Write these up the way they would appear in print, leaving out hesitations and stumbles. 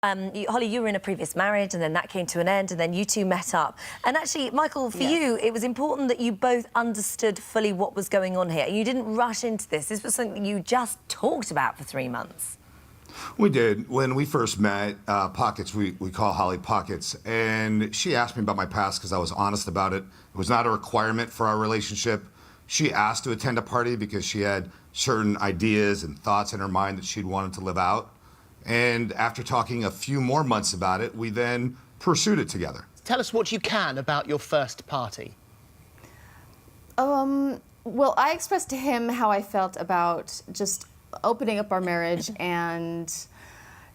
Holly, you were in a previous marriage, and then that came to an end, and then you two met up. And actually, Michael, for you, it was important that you both understood fully what was going on here. You didn't rush into this. This was something you just talked about for 3 months. We did. When we first met, Pockets, we call Holly Pockets, and she asked me about my past because I was honest about it. It was not a requirement for our relationship. She asked to attend a party because she had certain ideas and thoughts in her mind that she'd wanted to live out. And after talking a few more months about it, we then pursued it together. Tell us what you can about your first party. Well, I expressed to him how I felt about just opening up our marriage and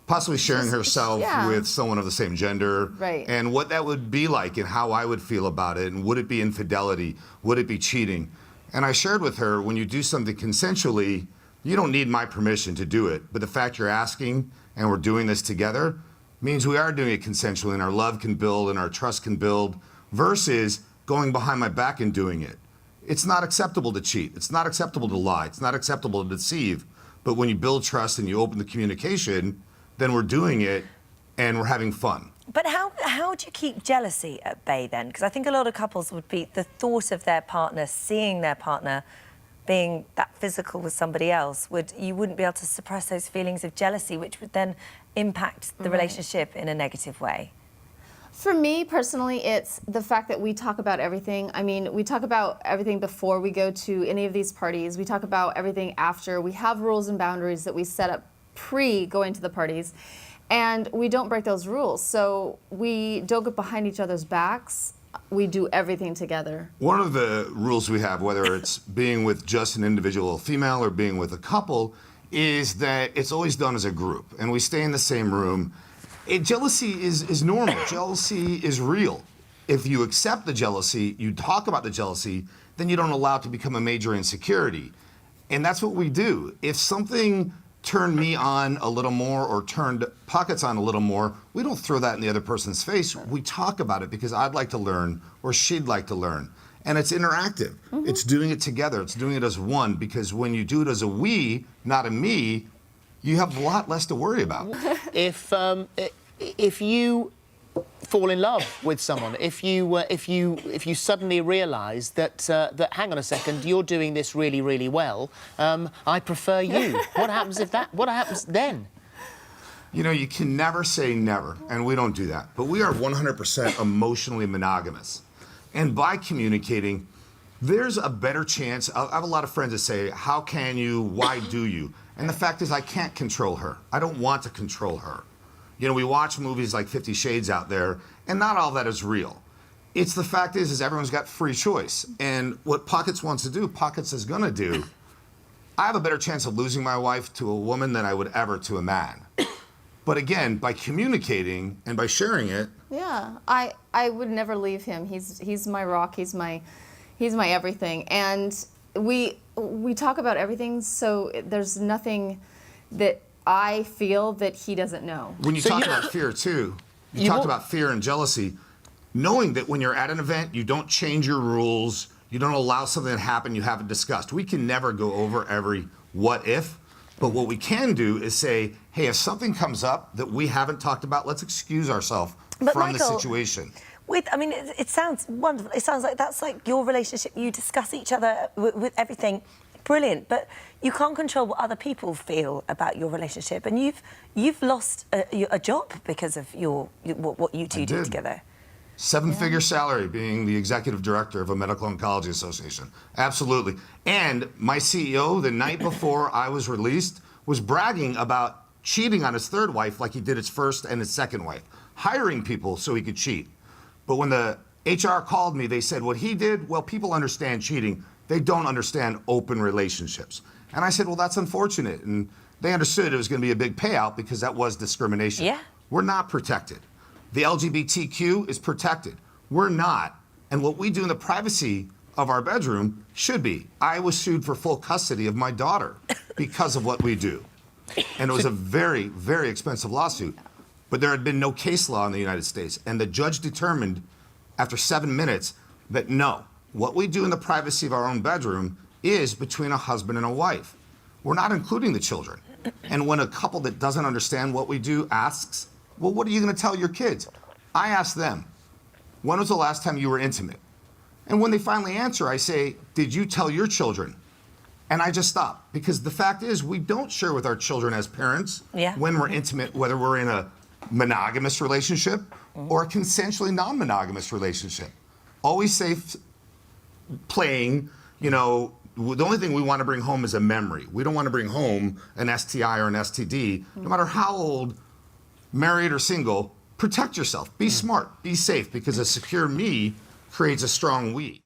possibly sharing herself with someone of the same gender, and what that would be like and how I would feel about it, and would it be infidelity, would it be cheating? And I shared with her, when you do something consensually, you don't need my permission to do it, but the fact you're asking and we're doing this together means we are doing it consensually, and our love can build and our trust can build, versus going behind my back and doing it. It's not acceptable to cheat. It's not acceptable to lie. It's not acceptable to deceive. But when you build trust and you open the communication, then we're doing it and we're having fun. But how do you keep jealousy at bay then? Because I think a lot of couples would be the thought of their partner, seeing their partner being that physical with somebody else, you wouldn't be able to suppress those feelings of jealousy, which would then impact the relationship in a negative way. for me personally, it's the fact that we talk about everything. I mean, we talk about everything before we go to any of these parties. We talk about everything after. We have rules and boundaries that we set up pre-going to the parties, and we don't break those rules. So we don't get behind each other's backs. We do everything together. One of the rules we have, whether it's being with just an individual female or being with a couple, is that it's always done as a group, and we stay in the same room. Jealousy is normal. Jealousy is real. If you accept the jealousy, you talk about the jealousy, then you don't allow it to become a major insecurity. And that's what we do. If something turned me on a little more or turned Pockets on a little more, we don't throw that in the other person's face. We talk about it because I'd like to learn or she'd like to learn. And it's interactive. Mm-hmm. It's doing it together. It's doing it as one, because when you do it as a we, not a me, you have a lot less to worry about. If you fall in love with someone, if you suddenly realise that hang on a second, you're doing this really, really well, I prefer you. What happens what happens then? You know, you can never say never, and we don't do that. But we are 100% emotionally monogamous. And by communicating, there's a better chance. I have a lot of friends that say, how can you, why do you? And the fact is, I can't control her. I don't want to control her. You know, we watch movies like 50 Shades out there, and not all that is real. It's the fact is everyone's got free choice. And what Pockets wants to do, Pockets is gonna do. I have a better chance of losing my wife to a woman than I would ever to a man. But again, by communicating and by sharing it. Yeah, I would never leave him. He's my rock. He's my everything. And we talk about everything, so there's nothing that I feel that he doesn't know. When you talk about fear too, you talked about fear and jealousy, knowing that when you're at an event, you don't change your rules, you don't allow something to happen you haven't discussed. We can never go over every what if, but what we can do is say, hey, if something comes up that we haven't talked about, let's excuse ourselves from the situation. I mean, it sounds wonderful. It sounds like that's like your relationship. You discuss each other with everything. Brilliant. But you can't control what other people feel about your relationship. And you've lost a job because of what you two do together. Seven-figure salary, being the executive director of a medical oncology association. Absolutely. And my CEO, the night before I was released, was bragging about cheating on his third wife like he did his first and his second wife, hiring people so he could cheat. But when the HR called me, they said what he did, well, people understand cheating. They don't understand open relationships. And I said, well, that's unfortunate. And they understood it was going to be a big payout because that was discrimination. Yeah. We're not protected. The LGBTQ is protected. We're not. And what we do in the privacy of our bedroom should be. I was sued for full custody of my daughter because of what we do. And it was a very, very expensive lawsuit. But there had been no case law in the United States. And the judge determined after 7 minutes that no, what we do in the privacy of our own bedroom is between a husband and a wife. We're not including the children. And when a couple that doesn't understand what we do asks, Well, what are you going to tell your kids? I ask them, when was the last time you were intimate? And when they finally answer, I say, did you tell your children? And I just stop, because the fact is we don't share with our children as parents when we're intimate, whether we're in a monogamous relationship or a consensually non-monogamous relationship. Always safe playing, you know, the only thing we want to bring home is a memory. We don't want to bring home an STI or an STD. No matter how old, married or single, protect yourself. Be smart, be safe, because a secure me creates a strong we.